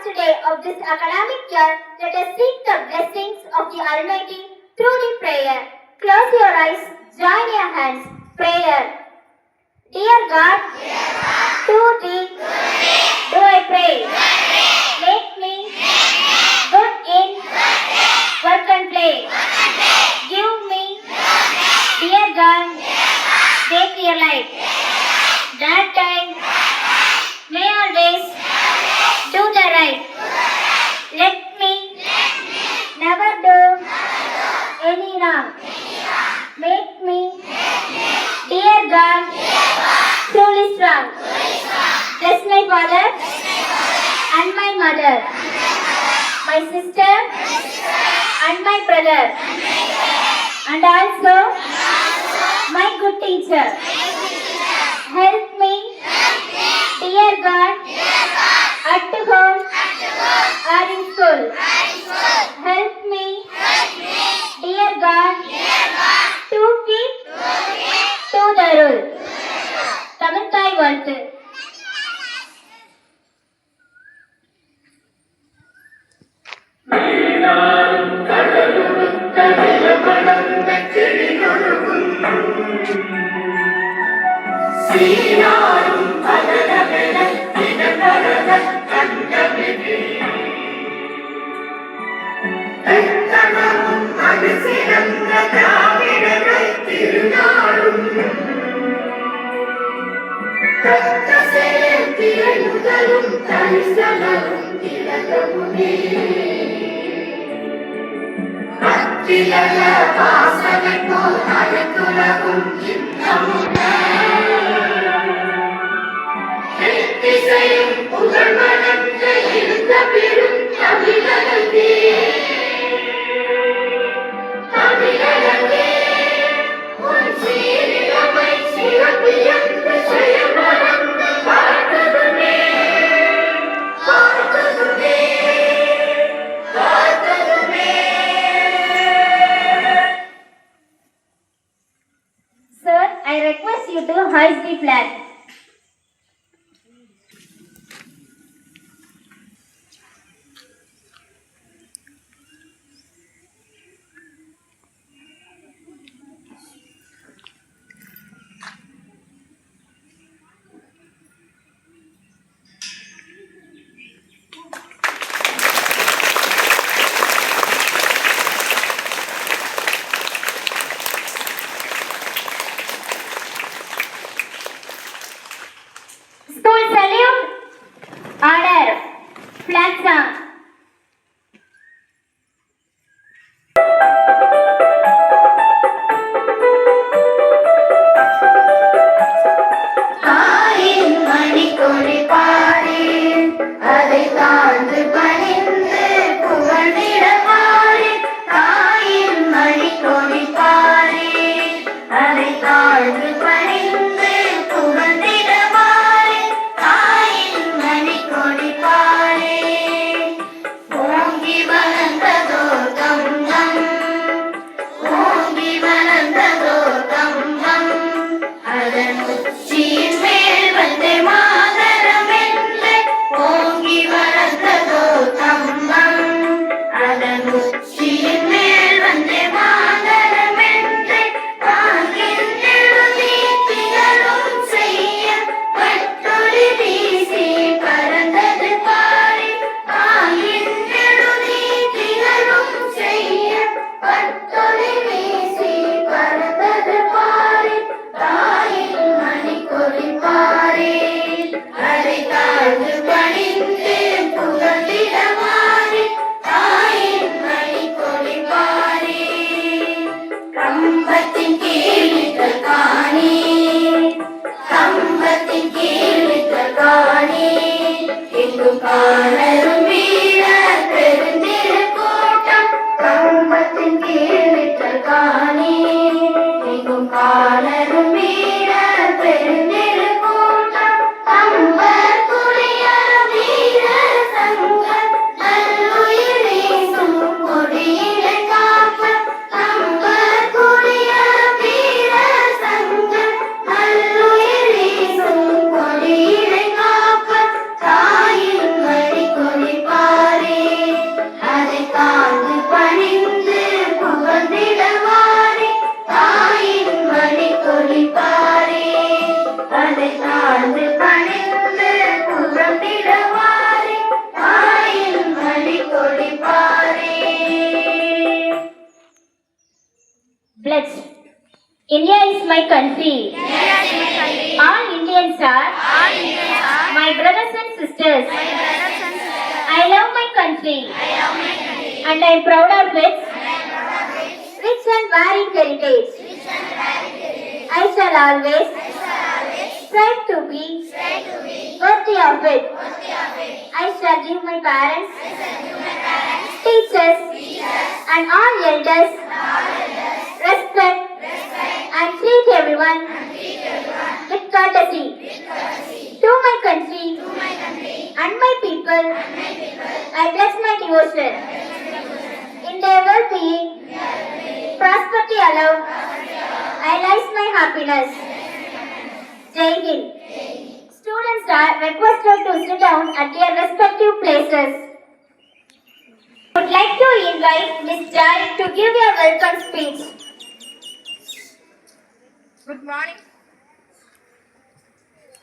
last day of this academic year, let us seek the blessings of the Almighty through the prayer. Close your eyes, join your hands. Prayer. Dear God, to Thee do I pray. Make me good in work and play. Give me, dear God, take your life. That I may always do the right. Let me never do any wrong. Make me, dear God, truly strong. Bless my father and my mother, my sister and my brother, and also my good teacher. Help me, dear God, at home or in school. Help me, dear God, to keep to the rule. தமிழ்தாய் வாழ்த்து. Sir, I request you to hoist the flag. School salute. Order. Flag song. my country. All Indians are my brothers and sisters. I love my country. And I am proud of its rich and varied heritage. I shall always strive to be worthy of it. I shall give my parents, teachers, and all elders respect and treat everyone with courtesy. To my country and my people, I pledge my devotion. In their well-being, prosperity alone, I lies my happiness. Jai Hind. Students are requested to sit down at their respective places. I would like to invite Ms. Joy to give a welcome speech. Good morning.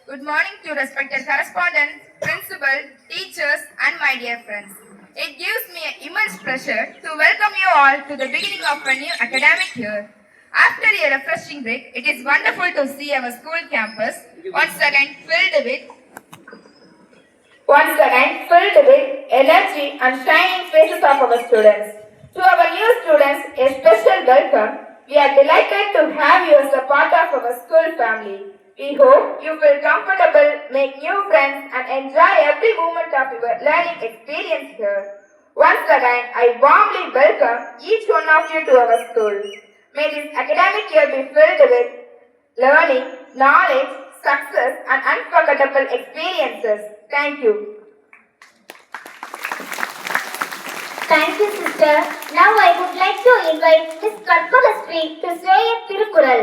Good morning to respected correspondents, principal, teachers and my dear friends. It gives me immense pleasure to welcome you all to the beginning of a new academic year. After a refreshing break, it is wonderful to see our school campus once again filled with energy and shining faces of our students. To our new students, a special welcome. We are delighted to have you as a part of our school family. We hope you feel comfortable, make new friends and enjoy every moment of your learning experience here. Once again, I warmly welcome each one of you to our school. May this academic year be filled with learning, knowledge, success and unforgettable experiences. Thank you. Thank you, sister. Now I would like to invite Ms. Kalpagastri to say a Tirukkural.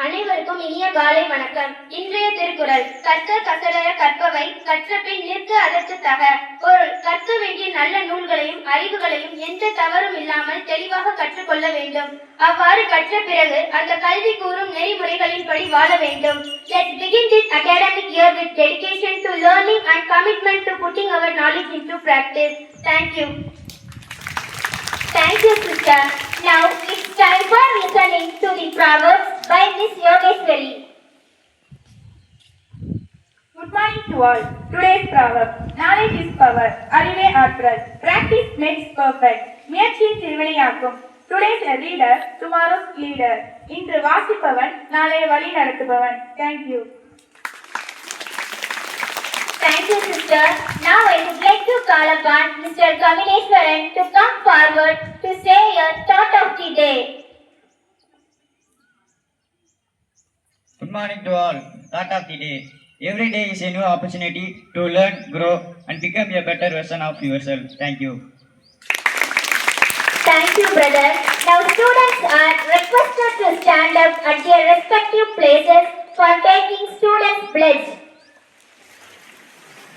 அனைவருக்கும் இனிய காலை வணக்கம். இன்றைய திருக்குறள் கற்க கசடர கற்பவை கற்ற பின் நிற்க அதற்கு தக. பொருள் கற்க வேண்டிய நல்ல நூல்களையும் அறிவுகளையும் எந்த தவறும் இல்லாமல் தெளிவாக கற்றுக்கொள்ள வேண்டும். அவ்வாறு கற்ற பிறகு அந்த கல்வி கூறும் நெறிமுறைகளின்படி வாழ வேண்டும். Let's begin this academic year with dedication to learning and commitment to putting our knowledge into practice. Thank you. Thank you, sister. Now it's time for listening to the Proverbs by Miss Yogeshwari. Good morning to all. Today's proverb: knowledge is power. அறிவே ஆற்றல். Practice makes perfect. முயற்சி திருவினையாக்கும். Today's a reader, tomorrow's leader. இன்று வாசிப்பவன் நாளை வழி நடத்துபவன். Thank you. Thank you, sister. Now I would like to call upon Mr. Kamineshwaran to come forward to say your thought of the day. Good morning to all. Thought of the day. Every day is a new opportunity to learn, grow, and become a better version of yourself. Thank you. Thank you, brother. Now students are requested to stand up at their respective places for taking students' pledge.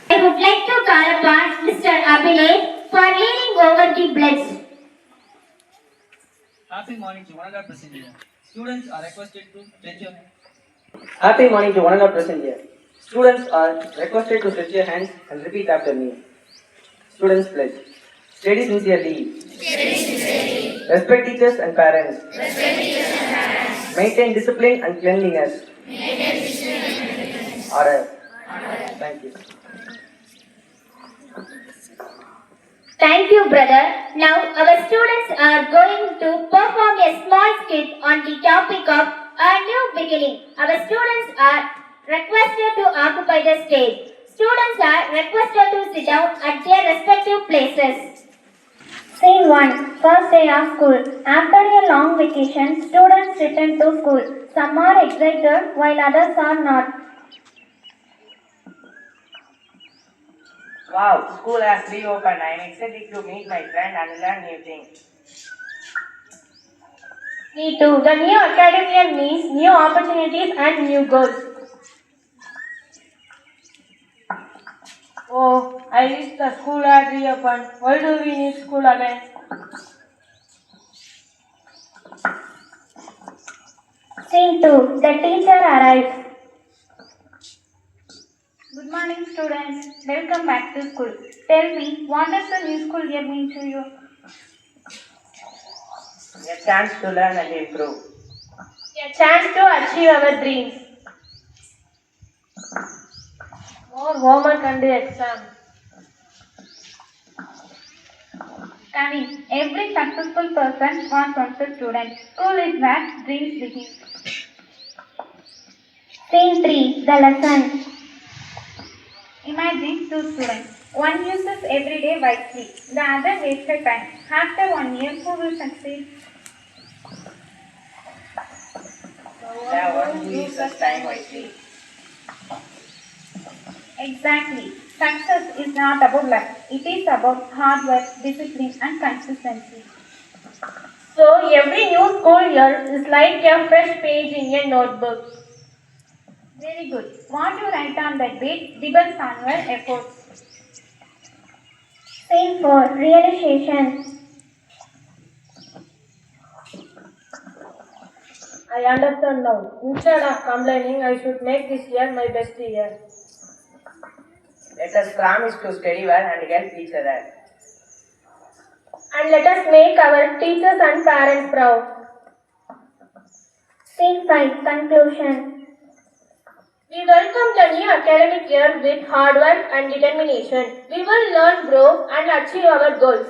I would like to call upon Mr. Abhinay for leading over the pledge. Happy morning to one another present here. Students are requested to stretch your Happy morning to one another present here. Students are requested to stretch your hands and repeat after me. Students pledge. Study sincerely. Respect teachers and parents. Maintain discipline and cleanliness. Order. Thank you. Thank you, brother. Now our students are going to perform a small skit on the topic of a new beginning. Our students are requested to occupy the stage. Students are requested to sit down at their respective places. Scene 1. First day of school. After a long vacation, students return to school. Some are excited while others are not. Wow, school has reopened. I am excited to meet my friend and learn new things. Me too. The new academic year means new opportunities and new goals. Oh, I wish the school had reopened. Why do we need school again? Scene 2. The teacher arrives. Good morning, students. Welcome back to school. Tell me, what does the new school year mean to you? A chance to learn and improve. a chance to achieve our dreams. More homework and exam. Kavi, every successful person wants one student. School is where dreams begin. Scene 3, the lesson. Imagine two students. One uses every day wisely, the other wasted time. After 1 year, who will succeed? The one who uses time wisely. Exactly. Success is not about luck. It is about hard work, discipline and consistency. So every new school year is like a fresh page in a notebook. Very good. What you write on that date depends on your efforts. Scene 4, realization. I understand now. Instead of complaining, I should make this year my best year. Let us promise to study well and help each other. And let us make our teachers and parents proud. Scene 5, conclusion. We welcome the new academic year with hard work and determination. We will learn, grow and achieve our goals.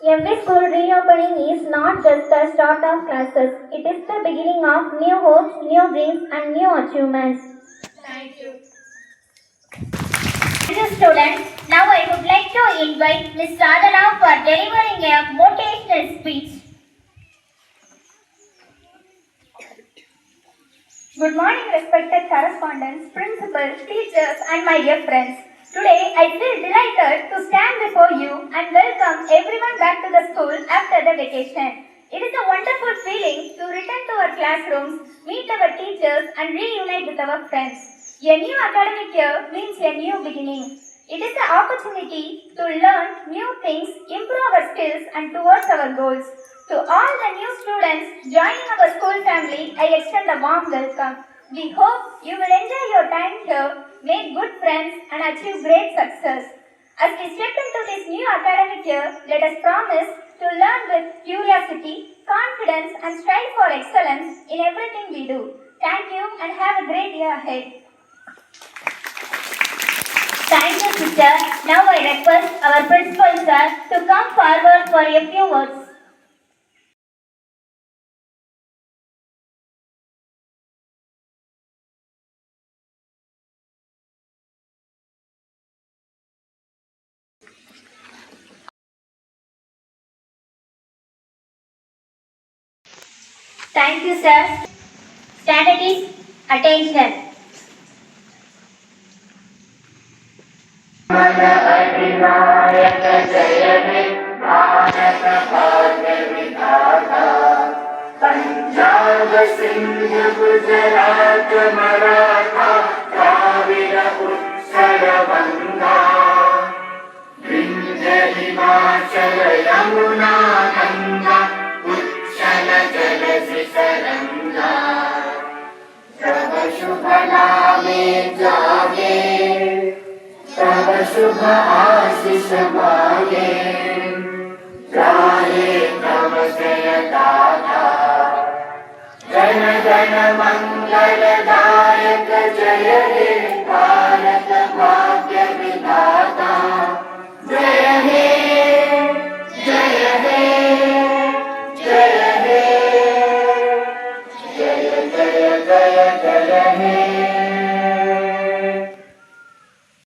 Every school reopening is not just the start of classes. It is the beginning of new hopes, new dreams and new achievements. Thank you. Thank you, students. Now I would like to invite Ms. Sadhana for delivering a motivational speech. Good morning, respected correspondents, principals, teachers, and my dear friends. Today, I feel delighted to stand before you and welcome everyone back to the school after the vacation. It is a wonderful feeling to return to our classrooms, meet our teachers, and reunite with our friends. A new academic year means a new beginning. It is the opportunity to learn new things, improve our skills, and towards our goals. To all the new students joining our school family, I extend a warm welcome. We hope you will enjoy your time here, make good friends, and achieve great success. As we step into this new academic year, let us promise to learn with curiosity, confidence, and strive for excellence in everything we do. Thank you and have a great year ahead. Thank you, sister. Now I request our principal sir to come forward for a few words. Thank you, sir. Stand at ease. Attention. Punjab Sindh Gujarat Maratha Dravid Utkal बंगा विंध्य हिमाचल यमुना गंगा उच्चल जलधि तरंगा तब शुभ नामे जागे तब शुभ आशीष मागे गाये तब जय गाथा जन गण मंगल